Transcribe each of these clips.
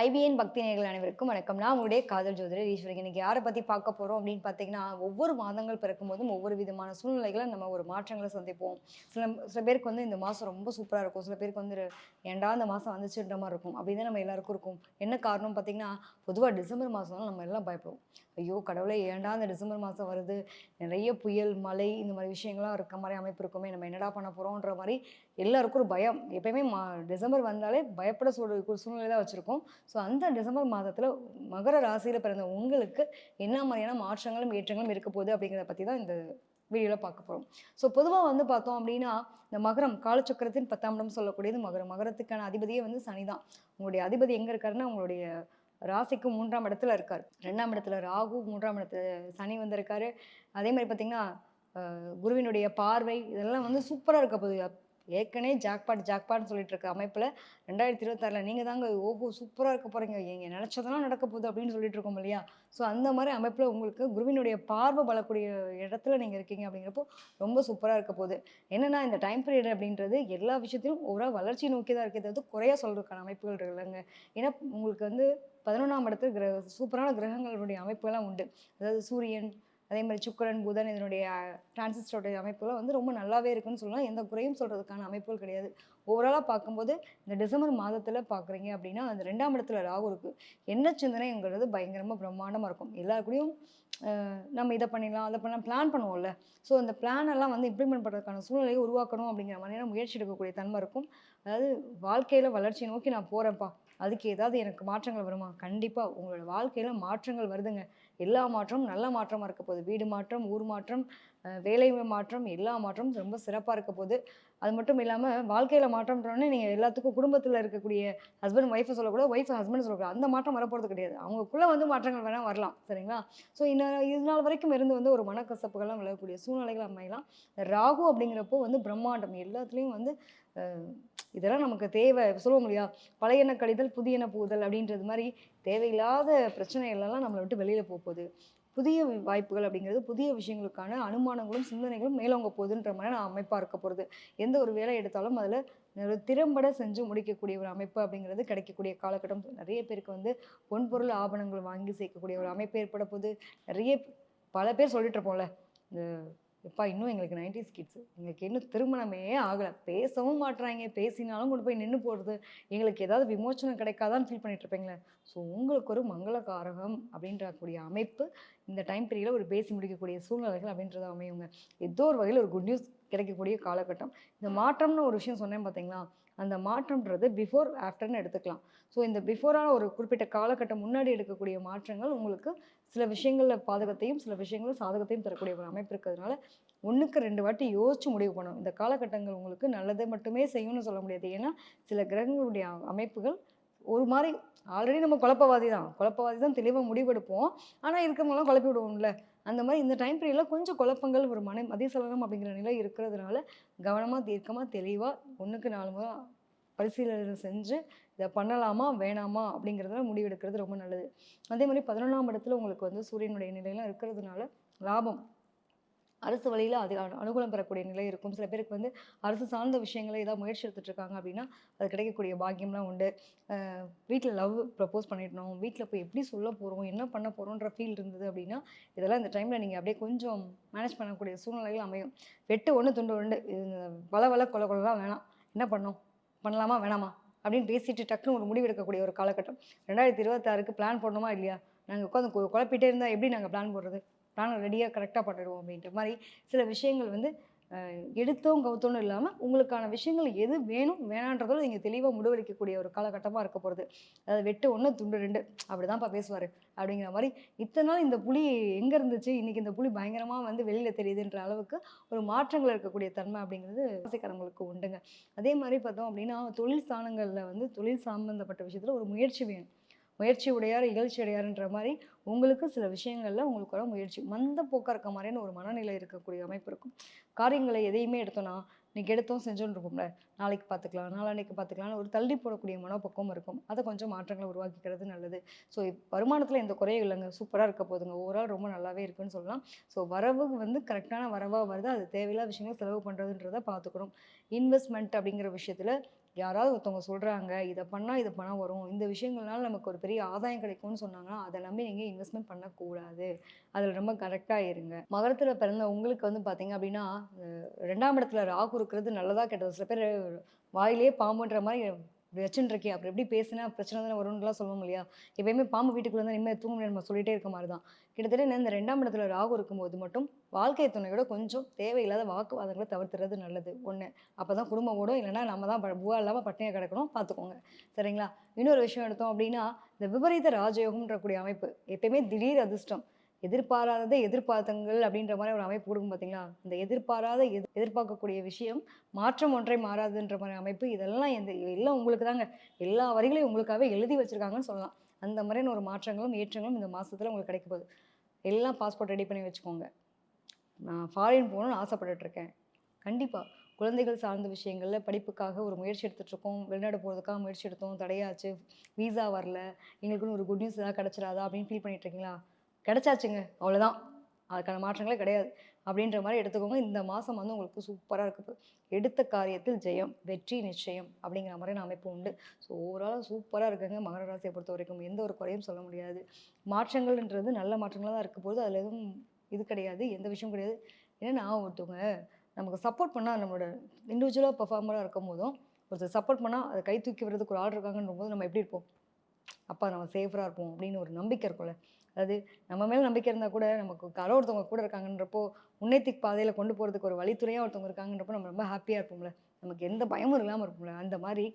IBN பக்தி நேயர்கள் அனைவருக்கும் வணக்கம். நான் உங்களுடைய காதல் ஜோதிடர் ஈஸ்வரி. இன்னைக்கு யார பத்தி பார்க்க போறோம் அப்படின்னு பார்த்தீங்கன்னா, ஒவ்வொரு மாதங்கள் பிறக்கும்போதும் ஒவ்வொரு விதமான சூழ்நிலைகள நம்ம ஒரு மாற்றங்கள சந்திப்போம். சில சில பேருக்கு வந்து இந்த மாசம் ரொம்ப சூப்பரா இருக்கும். சில பேருக்கு வந்து ஏன்டா இந்த மாசம் வந்துச்சுன்ற மாரி இருக்கும். அப்படிதான் நம்ம எல்லாருக்கும் இருக்கும். என்ன காரணம் பார்த்தீங்கன்னா, பொதுவா டிசம்பர் மாசம்னா நம்ம எல்லாம் பயப்படுவோம். ஐயோ! கடவுளே ஏன்டா இந்த டிசம்பர் மாசம் வருது? நிறைய புயல், மழை இந்த மாரி விஷயங்கள்லாம் இருக்க மாரி அமைப்பு இருக்குமே. நம்ம என்னடா பண்ண போறோம்ன்ற மாரி எல்லாருக்கும் ஒரு பயம். எப்பயுமே டிசம்பர் வந்தாலே பயப்பட ஒரு சூழ்நிலை தான் வச்சிருக்கோம். ஸோ அந்த டிசம்பர் மாதத்துல மகர ராசியில பிறந்த உங்களுக்கு என்ன மாதிரியான மாற்றங்களும், ஏற்றங்களும் இருக்க போகுது அப்படிங்கிறத பத்தி தான் இந்த வீடியோல பார்க்க போறோம். ஸோ பொதுவா வந்து பார்த்தோம் அப்படின்னா, இந்த மகரம் காலச்சக்கரத்தின் 10ஆம் இடம் சொல்லக்கூடியது மகரம். மகரத்துக்கான அதிபதியே வந்து சனி தான். உங்களுடைய அதிபதி எங்க இருக்காருன்னா, உங்களுடைய ராசிக்கு 3ஆம் இடத்துல இருக்காரு. 2ஆம் இடத்துல ராகு, 3ஆம் இடத்துல சனி வந்திருக்காரு. அதே மாரி பார்த்தீங்கன்னா, குருவினுடைய பார்வை இதெல்லாம் வந்து சூப்பரா இருக்க போகுது. ஏற்கனவே ஜாக்பாட்ன்னு சொல்லிட்டு இருக்க அமைப்புல 2026ல நீங்க தாங்க ஓஹோ! சூப்பரா இருக்க போறீங்க. நீங்க நெனச்சதெல்லாம் நடக்க போகுது அப்படின்னு சொல்லிட்டு இருக்கோம் இல்லையா? ஸோ அந்த மாரி அமைப்புல உங்களுக்கு குருவினுடைய பார்வை பலக்கூடிய இடத்துல நீங்க இருக்கீங்க அப்படிங்கிறப்போ, ரொம்ப சூப்பரா இருக்க போகுது. என்னன்னா இந்த டைம் பீரியட் அப்படின்றது எல்லா விஷயத்திலும் ஒரு வளர்ச்சி நோக்கி தான் இருக்கே தவிர்த்து குறையா சொல்றதுக்கான அமைப்புகள் இல்லங்க. ஏன்னா உங்களுக்கு வந்து 11ஆம் இடத்துல சூப்பரான கிரகங்களுடைய அமைப்புகள்லாம் உண்டு. அதாவது சூரியன், அதே மாரி சுக்கிரன், புதன் இதனுடைய டிரான்சிஸ்டருடைய அமைப்புலாம் வந்து ரொம்ப நல்லாவே இருக்குன்னு சொல்லலாம். எந்த குறையும் சொல்றதுக்கான அமைப்புகள் கிடையாது. ஓவராலா பார்க்கும்போது, இந்த டிசம்பர் மாதத்துல பார்க்குறீங்க அப்படின்னா, அந்த 2ஆம் இடத்துல ராகு இருக்கு. எண்ண சிந்தனைங்கிறது பயங்கரமா பிரம்மாண்டமா இருக்கும். எல்லார் கூடயும் நம்ம இத பண்ணிடலாம், அத பண்ணலாம் பிளான் பண்ணுவோம்ல. ஸோ அந்த பிளான் எல்லாம் வந்து இம்ப்ளிமெண்ட் பண்றதுக்கான சூழ்நிலையை உருவாக்கணும் அப்படிங்கிற மாதிரியான முயற்சி எடுக்கக்கூடிய தன்மை இருக்கும். அதாவது வாழ்க்கையில வளர்ச்சியை நோக்கி நான் போறேன்ப்பா. அதுக்கு ஏதாவது எனக்கு மாற்றங்கள் வருமா? கண்டிப்பா உங்களோட வாழ்க்கையில மாற்றங்கள் வருதுங்க. எல்லா மாற்றமும் நல்ல மாற்றமா இருக்க போகுது. வீடு மாற்றம், ஊர் மாற்றம், வேலை மாற்றம், எல்லா மாற்றமும் ரொம்ப சிறப்பா இருக்க போது. அது மட்டும் இல்லாம வாழ்க்கையில மாற்றம்ன்றோனே நீங்க எல்லாத்துக்கும் குடும்பத்தில இருக்கக்கூடிய ஹஸ்பண்ட் ஒய்ஃப சொல்லக்கூடாது, ஒய்ஃப் ஹஸ்பண்ட் சொல்லக்கூடாது. அந்த மாற்றம் வரப்போறது கிடையாது. அவங்களுக்குள்ள வந்து மாற்றங்கள் வேணா வரலாம். சரிங்களா? ஸோ இது நாள் வரைக்கும் இருந்து வந்து ஒரு மனக்கசப்புகள்லாம் விலகக்கூடிய சூழ்நிலைகள் அமையலாம். ராகு அப்படிங்கிறப்போ வந்து பிரம்மாண்டம். எல்லாத்துலயும் வந்து அ இதெல்லாம் நமக்கு தேவை. சொல்லுவோம் இல்லையா? "பழையன கழிதல், புதியன புகுதல்" அப்படின்றது மாரி தேவையில்லாத பிரச்சனைகள் எல்லாம் நம்மள விட்டு வெளியில போப்போது. புதிய வாய்ப்புகள் அப்படிங்கிறது, புதிய விஷயங்களுக்கான அனுமானங்களும், சிந்தனைகளும் மேலோங்க போகுதுன்ற மாரியான அமைப்பா இருக்க போறது. எந்த ஒரு வேலை எடுத்தாலும் அதில ஒரு திறம்பட செஞ்சு முடிக்கக்கூடிய ஒரு அமைப்பு அப்படிங்கிறது கிடைக்கக்கூடிய காலகட்டம். நெறைய பேருக்கு வந்து பொன்பொருள் ஆபரணங்கள் வாங்கி சேர்க்கக்கூடிய ஒரு அமைப்பு ஏற்பட போது. நெறைய பல பேர் சொல்லிட்டு இருப்போம்ல. இந்த "எப்பா இன்னும் எங்களுக்கு 90ஸ் கிட்ஸ். எங்களுக்கு இன்னும் திருமணமே ஆகல. பேசவும் மாட்றாய்ங்க. பேசினாலும் கொண்டு போய் நின்னு போடுது. எங்களுக்கு ஏதாவது விமோச்சனம் கிடைக்காதான்னு ஃபீல் பண்ணிட்டு இருப்பீங்கள்ல. ஸோ உங்களுக்கு ஒரு மங்களகாரகம் அப்படின்றக்கூடிய அமைப்பு இந்த டைம் பீரியட்ல ஒரு பேசி முடிக்கக்கூடிய சூழ்நிலைகள் அப்படின்றது அமையுங்க. ஏதோ ஒரு வகையில ஒரு குட் நியூஸ் கிடைக்கக்கூடிய காலகட்டம். இந்த மாற்றம்னு ஒரு விஷயம் சொன்னேன் பார்த்தீங்களா? அந்த மாற்றம்ன்றது பிஃபோர், ஆஃப்டர்ன்னு எடுத்துக்கலாம். ஸோ இந்த பிஃபோரான ஒரு குறிப்பிட்ட காலகட்டம் முன்னாடி எடுக்கக்கூடிய மாற்றங்கள் உங்களுக்கு சில விஷயங்கள்ல பாதகத்தையும், சில விஷயங்கள்ல சாதகத்தையும் தரக்கூடிய ஒரு அமைப்பு இருக்கிறதுனால, 1க்கு 2 வாட்டி யோசிச்சு முடிவு பண்ணணும். இந்த காலகட்டங்கள் உங்களுக்கு நல்லதை மட்டுமே செய்யும்னு சொல்ல முடியாது. ஏன்னா, சில கிரகங்களுடைய அமைப்புகள் ஒரு மாரி ஆல்ரெடி நம்ம குழப்பவாதி தான் தெளிவா முடிவெடுப்போம். ஆனா இருக்கிறவங்கலாம் குழப்பி விடுவோம்ல. அந்த மாரி இந்த டைம் பீரியட்ல கொஞ்சம் குழப்பங்கள், ஒரு மதிசலனம் அப்படிங்கிற நிலை இருக்கிறதுனால, கவனமா, தீர்க்கமா, தெளிவா 1க்கு 4 முறை பரிசீலனை செஞ்சு, இத பண்ணலாமா? வேணாமா? அப்படிங்கிறத முடிவெடுக்கிறது ரொம்ப நல்லது. அதே மாரி 11ஆம் இடத்துல உங்களுக்கு வந்து சூரியனுடைய நிலைலாம் இருக்கிறதுனால, லாபம். அரசு வழியில அது அனுகூலம் பெறக்கூடிய நிலை இருக்கும். சில பேருக்கு வந்து அரசு சார்ந்த விஷயங்கள ஏதாவது முயற்சி எடுத்துட்டு இருக்காங்க அப்படின்னா, அது கிடைக்கக்கூடிய பாக்கியம்லாம் உண்டு. வீட்ல லவ் ப்ரப்போஸ் பண்ணிடணும். வீட்ல போய் எப்படி சொல்ல போறோம்? என்ன பண்ண போறோன்ற ஃபீல் இருந்தது அப்படின்னா, இதெல்லாம் இந்த டைம்ல நீங்க அப்படியே கொஞ்சம் மேனேஜ் பண்ணக்கூடிய சூழ்நிலைகள் அமையும். வெட்டு 1 துண்டு 2 வள கொல கொலலாம் வேணாம். என்ன பண்ணணும்? பண்ணலாமா? வேணாமா? அப்படின்னு பேசிட்டு டக்குனு ஒரு முடிவு எடுக்கக்கூடிய ஒரு காலகட்டம். 2026க்கு பிளான் போடணுமா? இல்லையா? நாங்க உட்காந்து குழப்பிட்டே இருந்தா எப்படி நாங்க பிளான் போடுறது? பிளான ரெடியா கரெக்ட்டா பண்ணிடுவோம் அப்படின்ற மாரி சில விஷயங்கள் வந்து எடுத்தோம் கவுத்தோன்னு இல்லாம, உங்களுக்கான விஷயங்கள் எது வேணும், வேணான்றதோட நீங்க தெளிவா முடிவெடுக்கக்கூடிய ஒரு காலகட்டமா இருக்க போறது. அதாவது வெட்டு 1 துண்டு 2 அப்படிதான்ப்பா பேசுவாரு. அப்படிங்கிற மாரி இத்தன நாள் இந்த புலி எங்க இருந்துச்சு? இன்னைக்கு இந்த புலி பயங்கரமா வந்து வெளியில தெரியுதுன்ற அளவுக்கு ஒரு மாற்றங்கள் இருக்கக்கூடிய தன்மை அப்படிங்கிறது ராசிக்காரங்களுக்கு உண்டுங்க. அதே மாரி பார்த்தோம் அப்படின்னா, தொழில் ஸ்தானங்கள்ல வந்து தொழில் சம்மந்தப்பட்ட விஷயத்துல ஒரு முயற்சி வேணும். முயற்சி உடையார் இகழ்ச்சி அடையார்ன்ற மாரி, உங்களுக்கு சில விஷயங்கள்ல உங்களுக்கான முயற்சி மந்த போக்கா இருக்க மாரியான ஒரு மனநிலை இருக்கக்கூடிய அமைப்பு இருக்கும். காரியங்கள எதையுமே எடுத்தோம்னா, இன்னைக்கு எடுத்தோம் செஞ்சோம்ன்னு இருப்போம்ல. நாளைக்கு பார்த்துக்கலாம், நாளான்னைக்கு பார்த்துக்கலாம்னு ஒரு தள்ளி போடக்கூடிய மனப்பக்குவம் இருக்கும். அத கொஞ்சம் மாற்றங்கள உருவாக்கிக்கிறது நல்லது. ஸோ வருமானத்தில எந்த குறையும் இல்லங்க. சூப்பரா இருக்க போதுங்க. ஓவரால் ரொம்ப நல்லாவே இருக்குன்னு சொல்லலாம். ஸோ வரவு வந்து கரெக்ட்டான வரவா வருது. அது தேவையில்லாத விஷயங்கள செலவு பண்றதுன்றத பார்த்துக்கணும். இன்வெஸ்ட்மென்ட் அப்படிங்கிற விஷயத்தில யாராவது ஒருத்தவங்க சொல்றாங்க, இத பண்ணா இது பணம் வரும். இந்த விஷயங்கள்னால நமக்கு ஒரு பெரிய ஆதாயம் கிடைக்கும்னு சொன்னாங்கன்னா, அத நம்பி நீங்க இன்வெஸ்ட்மென்ட் பண்ணக்கூடாது. அதுல ரொம்ப கரெக்ட்டா இருங்க. மகரத்துல பிறந்த உங்களுக்கு வந்து பார்த்தீங்க அப்டின்னா, 2ஆம் இடத்துல ராகு இருக்கிறது நல்லதா கெட்டதா? சில பேரு வாயிலேயே பாம்புன்ற மாரி வச்சுன்னு இருக்கே, அப்புறம் எப்படி பேசினா பிரச்சனை தானே வரும்ன்லாம் சொல்லுவோம் இல்லையா? எப்பயுமே பாம்பு வீட்டுக்குள்ள இருந்தா நிம்மதியா தூங்க முடியாதுன்னு நம்ம சொல்லிட்டே இருக்க மாரி தான். கிட்டத்தட்ட இந்த 2ஆம் இடத்துல ராகு இருக்கும்போது மட்டும், வாழ்க்கை துணையோட கொஞ்சம் தேவையில்லாத வாக்குவாதங்கள தவிர்த்துறது நல்லது. 1. அப்பதான் குடும்பம் ஓடும். இல்லன்னா நம்ம தான் புவா இல்லாம பட்னியா கிடக்கணும். பார்த்துக்கோங்க. சரிங்களா? இன்னொரு விஷயம் எடுத்தோம் அப்டின்னா, இந்த விபரீத ராஜயோகம்ன்ற கூடிய அமைப்பு. எப்பயுமே திடீர் அதிர்ஷ்டம். எதிர்பாராததை எதிர்பார்த்தங்கள் அப்படின்ற மாரி ஒரு அமைப்பு குடுக்கும் பார்த்தீங்களா? இந்த எதிர்பாராத எதிர்பார்க்கக்கூடிய விஷயம், மாற்றம் ஒன்றே மாறாதுன்ற மாரி அமைப்பு. இதெல்லாம் எல்லாம் உங்களுக்கு தாங்க. எல்லா வரிகளையும் உங்களுக்காகவே எழுதி வச்சிருக்காங்கன்னு சொல்லலாம். அந்த மாதிரியான ஒரு மாற்றங்களும், ஏற்றங்களும் இந்த மாசத்துல உங்களுக்கு கிடைக்க போகுது. எல்லாம் பாஸ்போர்ட் ரெடி பண்ணி வச்சுக்கோங்க. நான் ஃபாரின் போகணும்னு ஆசைப்பட்டுட்டு இருக்கேன். கண்டிப்பா. குழந்தைகள் சார்ந்த விஷயங்கள்ல படிப்புக்காக ஒரு முயற்சி எடுத்துட்டு இருக்கோம். வெளிநாடு போறதுக்காக முயற்சி எடுத்தோம். தடையாச்சு. விசா வரல. எங்களுக்குன்னு ஒரு குட் நியூஸ் ஏதாவது கிடைச்சிராதா? அப்படின்னு ஃபீல் பண்ணிட்டு இருக்கீங்களா? கிடைச்சாச்சுங்க. அவ்வளோதான். அதுக்கான மாற்றங்களே கிடையாது. அப்படின்ற மாரி எடுத்துக்கோங்க. இந்த மாசம் வந்து உங்களுக்கு சூப்பரா இருக்க போது. எடுத்த காரியத்தில் ஜெயம், வெற்றி நிச்சயம் அப்படிங்கிற மாரியான அமைப்பு உண்டு. ஸோ ஓவராலா சூப்பரா இருக்குங்க மகர ராசிய பொறுத்தவரைக்கும். எந்த ஒரு குறையும் சொல்ல முடியாது. மாற்றங்கள்ன்றது நல்ல மாற்றங்களா தான் இருக்க போகுது. அதுல எதுவும் இது கிடையாது. எந்த விஷயமும் கிடையாது. ஏன்னா ஒருத்தவங்க நமக்கு சப்போர்ட் பண்ணா நம்மளோட இண்டிவிஜுவலா பெர்ஃபார்மரா இருக்கும்போதும், ஒருத்தர் சப்போர்ட் பண்ணா அத கை தூக்கி விடுறதுக்கு ஒரு ஆள் இருக்காங்கன்றபோது நம்ம எப்படி இருப்போம்? அப்பா நம்ம சேஃபரா இருப்போம் அப்படின்னு ஒரு நம்பிக்கை இருக்கும்ல. அதாவது நம்ம மேல நம்பிக்கை இருந்தா கூட நமக்கு யாரோ ஒருத்தவங்க கூட இருக்காங்கன்றப்போ, முன்னேத்திக்கு பாதையில கொண்டு போறதுக்கு ஒரு வழித்துணையா ஒருத்தவங்க இருக்காங்கன்றப்போ நம்ம ரொம்ப ஹேப்பியா இருப்போம்ல. நமக்கு எந்த பயமும் இல்லாம இருப்போம்ல. அந்த மாரி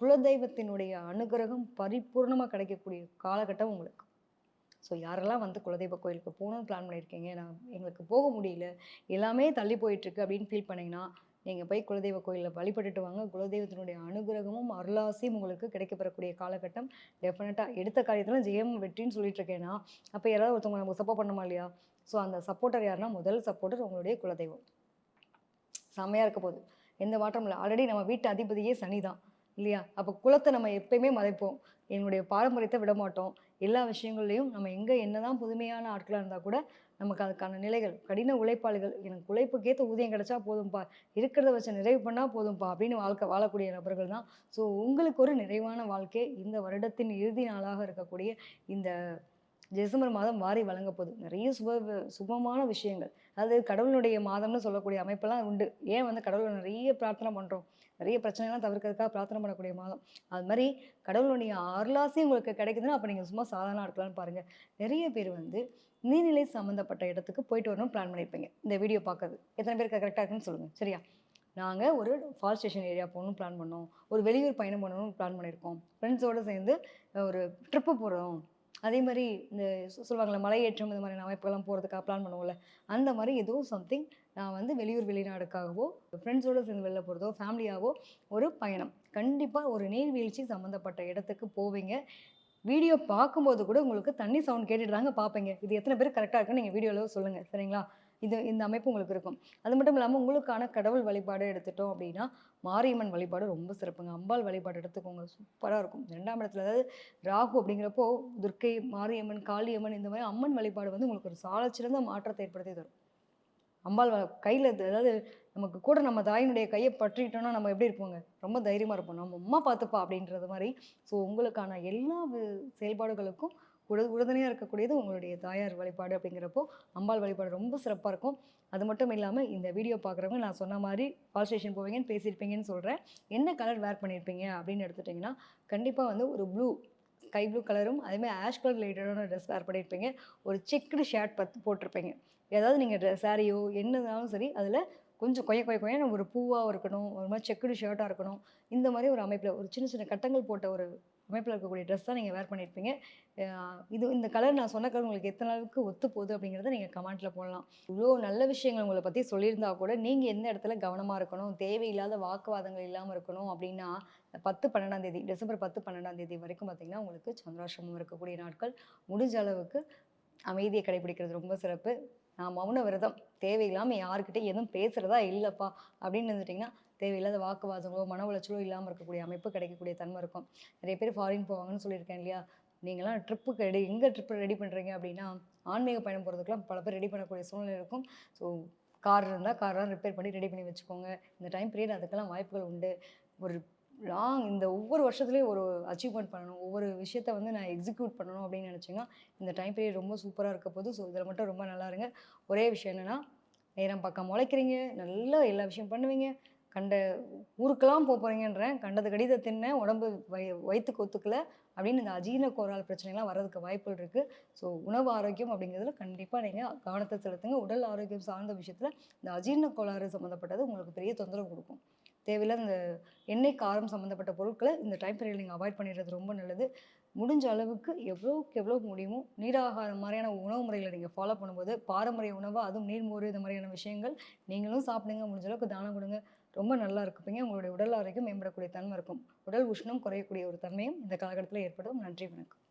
குலதெய்வத்தினுடைய அனுகிரகம் பரிபூர்ணமா கிடைக்கக்கூடிய காலகட்டம் உங்களுக்கு. ஸோ யாரெல்லாம் வந்து குலதெய்வ கோயிலுக்கு போகணும்னு பிளான் பண்ணியிருக்கீங்க, நான் எங்களுக்கு போக முடியல, எல்லாமே தள்ளி போயிட்டுருக்கு அப்படின்னு ஃபீல் பண்ணீங்கன்னா, நீங்க போய் குலதெய்வ கோயில்ல வழிபட்டுட்டு வாங்க. குலதெய்வத்தினுடைய அனுகிரகமும், அருளாசியும் உங்களுக்கு கிடைக்கப்பெறக்கூடிய காலகட்டம். டெஃபினட்டா எடுத்த காரியத்தில ஜெயம், வெற்றின்னு சொல்லிட்டு இருக்கேன்னா, அப்ப யாராவது ஒருத்தவங்க நமக்கு சப்போர்ட் பண்ணணுமா இல்லையா? ஸோ அந்த சப்போர்ட்டர் யாருன்னா, முதல் சப்போர்ட்டர் உங்களுடைய குலதெய்வம். செம்மையா இருக்க போகுது. எந்த மாற்றமும் இல்ல. ஆல்ரெடி நம்ம வீட்டு அதிபதியே சனி தான். இல்லையா? அப்ப குலத்த நம்ம எப்பயுமே மதிப்போம். என்னுடைய பாரம்பரியத்த விடமாட்டோம். எல்லா விஷயங்கள்லயும் நம்ம எங்க என்னதான் புதுமையான ஆட்களா இருந்தா கூட, நமக்கு அதுக்கான நிலைகள், கடின உழைப்பாளிகள், எனக்கு உழைப்புக்கேத்த ஊதியம் கிடைச்சா போதும்பா, இருக்கிறத வச்சு நிறைவு பண்ணா போதும்பா அப்படின்னு வாழ்க்கை வாழக்கூடிய நபர்கள் தான். ஸோ உங்களுக்கு ஒரு நிறைவான வாழ்க்கை இந்த வருடத்தின் இறுதி நாளாக இருக்கக்கூடிய இந்த டிசம்பர் மாதம் வாரி வழங்கப்போகுது. நிறைய சுபமான விஷயங்கள். அதாவது கடவுளுடைய மாதம்னு சொல்லக்கூடிய அமைப்பெல்லாம் உண்டு. ஏன் வந்து கடவுள நிறைய பிரார்த்தனை பண்றோம். நிறைய பிரச்சனைலாம் தவிர்க்கிறதுக்காக பிரார்த்தனை பண்ணக்கூடிய மாதம். அது மாரி கடவுளுடைய அருளாசி உங்களுக்கு கிடைக்குதுன்னா, அப்ப நீங்க சும்மா சாதாரண ஆட்களான்னு பாருங்க. நிறைய பேர் வந்து நீர்நிலை சம்மந்தப்பட்ட இடத்துக்கு போயிட்டு வரணும்னு பிளான் பண்ணியிருப்பீங்க. இந்த வீடியோ பார்க்கறது. எத்தன பேருக்கு கரெக்ட்டா இருக்குன்னு சொல்லுங்க. சரியா? நாங்க ஒரு ஃபால் ஸ்டேஷன் ஏரியா போகணும்னு பிளான் பண்ணோம். ஒரு வெளியூர் பயணம் பண்ணணும்னு பிளான் பண்ணியிருக்கோம். ஃப்ரெண்ட்ஸோட சேர்ந்து ஒரு ட்ரிப்பு போறோம். அதே மாரி இந்த சொல்லுவாங்கல்ல மலையேற்றம் இந்த மாதிரியான அமைப்புகள்லாம் போறதுக்காக பிளான் பண்ணுவோம்ல. அந்த மாரி ஏதோ சம்திங் நான் வந்து வெளியூர், வெளிநாடுக்காகவோ, ஃப்ரெண்ட்ஸோட சேர்ந்து வெளில போறதோ, ஃபேமிலியாவோ ஒரு பயணம். கண்டிப்பா ஒரு நீர்வீழ்ச்சி சம்மந்தப்பட்ட இடத்துக்கு போவீங்க. வீடியோ பார்க்கும்போது கூட உங்களுக்கு தண்ணி சவுண்ட் கேட்டுட்டு தாங்க பார்ப்பீங்க. இது எத்தன பேருக்கு கரெக்ட்டா இருக்குன்னு நீங்க வீடியோல சொல்லுங்க. சரிங்களா? இந்த அமைப்பு உங்களுக்கு இருக்கும். அது மட்டும் இல்லாம உங்களுக்கான கடவுள் வழிபாடு எடுத்துட்டோம் அப்டின்னா, மாரியம்மன் வழிபாடு ரொம்ப சிறப்புங்க. அம்பாள் வழிபாடு எடுத்துக்கோங்க. சூப்பரா இருக்கும். 2ஆம் இடத்துல அதாவது ராகு அப்படிங்கிறப்போ, துர்க்கை, மாரியம்மன், காளியம்மன் இந்த மாரி அம்மன் வழிபாடு வந்து உங்களுக்கு ஒரு சாலச்சிறந்த மாற்றத்தை ஏற்படுத்தி தரும். அம்பாள் கையில அதாவது நமக்கு கூட நம்ம தாயினுடைய கைய பற்றிக்கிட்டோம்னா, நம்ம எப்படி இருப்போங்க? ரொம்ப தைரியமா இருப்போம். நம்ம அம்மா பார்த்துப்பா அப்படின்றது மாரி, ஸோ உங்களுக்கான எல்லா செயல்பாடுகளுக்கும் உறுதுணையா இருக்கக்கூடியது உங்களுடைய தாயார் வழிபாடு அப்படிங்கிறப்போ, அம்பாள் வழிபாடு ரொம்ப சிறப்பா இருக்கும். அது மட்டும் இல்லாம இந்த வீடியோ பார்க்குறவங்க நான் சொன்ன மாரி பால் ஸ்டேஷன் போவீங்கன்னு பேசியிருப்பீங்கன்னு சொல்றேன். என்ன கலர் வேர் பண்ணியிருப்பீங்க அப்படின்னு எடுத்துட்டீங்கன்னா, கண்டிப்பா வந்து ஒரு ஸ்கை ப்ளூ கலரும், அதேமாரி ஆஷ் கலர் ரிலேட்டடான ட்ரெஸ் வேர் பண்ணியிருப்பீங்க. ஒரு செக்குடு ஷர்ட் போட்டிருப்பீங்க. ஏதாவது நீங்க சாரியோ என்னனாலும் சரி, அதில கொஞ்சம் கொய கொய கொயன்னு ஒரு பூவா இருக்கணும், ஒரு மாரி செக்குடு ஷர்ட்டா இருக்கணும். இந்த மாரி ஒரு அமைப்பில ஒரு சின்ன சின்ன கட்டங்கள் போட்ட ஒரு அமைப்பில இருக்கக்கூடிய ட்ரெஸ் தான் நீங்க வேர் பண்ணியிருப்பீங்க. இந்த கலர் நான் சொன்ன கலர் உங்களுக்கு எத்தன அளவுக்கு ஒத்து போகுது அப்படிங்கிறத நீங்க கமெண்ட்ல போடலாம். இவ்ளோ நல்ல விஷயங்கள் உங்கள பத்தி சொல்லியிருந்தா கூட, நீங்க எந்த இடத்துல கவனமா இருக்கணும், தேவையில்லாத வாக்குவாதங்கள் இல்லாம இருக்கணும் அப்படின்னா, 10, 12ஆம் தேதி டிசம்பர் 10, 12ஆம் தேதி வரைக்கும் பார்த்தீங்கன்னா, உங்களுக்கு சந்திராஷ்டமம் இருக்கக்கூடிய நாட்கள். முடிஞ்ச அளவுக்கு அமைதிய கடைபிடிக்கிறது ரொம்ப சிறப்பு. நான் மௌன விரதம். தேவையில்லாம யார்கிட்டயும் எதுவும் பேசுறதா இல்லப்பா அப்படின்னு இருந்துட்டீங்கன்னா, தேவையில்லாத வாக்குவாதங்களோ, மன உளைச்சலோ இல்லாம இருக்கக்கூடிய அமைப்பு கிடைக்கக்கூடிய தன்மை இருக்கும். நெறைய பேர் ஃபாரின் போவாங்கன்னு சொல்லியிருக்கேன் இல்லையா? நீங்கலாம் ட்ரிப்புக்கு எங்க ட்ரிப் ரெடி பண்றீங்க அப்படின்னா, ஆன்மீக பயணம் போறதுக்குலாம் பல பேர் ரெடி பண்ணக்கூடிய சூழ்நிலை இருக்கும். ஸோ கார் இருந்தா கார்லாம் ரிப்பேர் பண்ணி ரெடி பண்ணி வச்சுக்கோங்க. இந்த டைம் பீரியட் அதுக்கெல்லாம் வாய்ப்புகள் உண்டு. ஒரு இந்த ஒவ்வொரு வருஷத்துலயும் ஒரு அச்சீவ்மெண்ட் பண்ணணும். ஒவ்வொரு விஷயத்த வந்து நான் எக்ஸிக்யூட் பண்ணணும் அப்படின்னு நினைச்சீங்கன்னா, இந்த டைம் பீரியட் ரொம்ப சூப்பரா இருக்க போது. ஸோ இதில மட்டும் ரொம்ப நல்லா இருங்க. ஒரே விஷயம் என்னன்னா, நேரம் பார்க்காம உழைக்கிறீங்க. நல்லா எல்லா விஷயம் பண்ணுவீங்க. கண்ட ஊருக்கெல்லாம் போறீங்கன்றேன். கண்டது கடித தின்னேன். உடம்பு வயித்துக்கு ஒத்துக்கல அப்படின்னு இந்த அஜீரண கோளாறு பிரச்சனைலாம் வர்றதுக்கு வாய்ப்புகள் இருக்கு. ஸோ உணவு ஆரோக்கியம் அப்படிங்கிறதுல கண்டிப்பா நீங்க கவனத்த செலுத்துங்க. உடல் ஆரோக்கியம் சார்ந்த விஷயத்துல இந்த அஜீரண கோளாறு சம்மந்தப்பட்டது உங்களுக்கு பெரிய தொந்தரவு குடுக்கும். தேவையில்லாத இந்த எண்ணெய், காரம் சம்மந்தப்பட்ட பொருட்கள இந்த டைம் பீரியட்ல நீங்க அவாய்ட் பண்ணிறது ரொம்ப நல்லது. முடிஞ்ச அளவுக்கு எவ்வளோக்கு எவ்வளோ முடியுமோ, நீராகாரம் மாரியான உணவு முறைகள நீங்க ஃபாலோ பண்ணும்போது, பாரம்பரிய உணவா அதுவும் நீர்மோரு இந்த மாதிரியான விஷயங்கள் நீங்களும் சாப்பிடுங்க. முடிஞ்ச அளவுக்கு தானம் குடுங்க. ரொம்ப நல்லா இருப்பீங்க. உங்களுடைய உடல் ஆரோக்கியம் மேம்படக்கூடிய தன்மை இருக்கும். உடல் உஷ்ணம் குறையக்கூடிய ஒரு தன்மையும் இந்த காலகட்டத்தில ஏற்படும். நன்றி, வணக்கம்.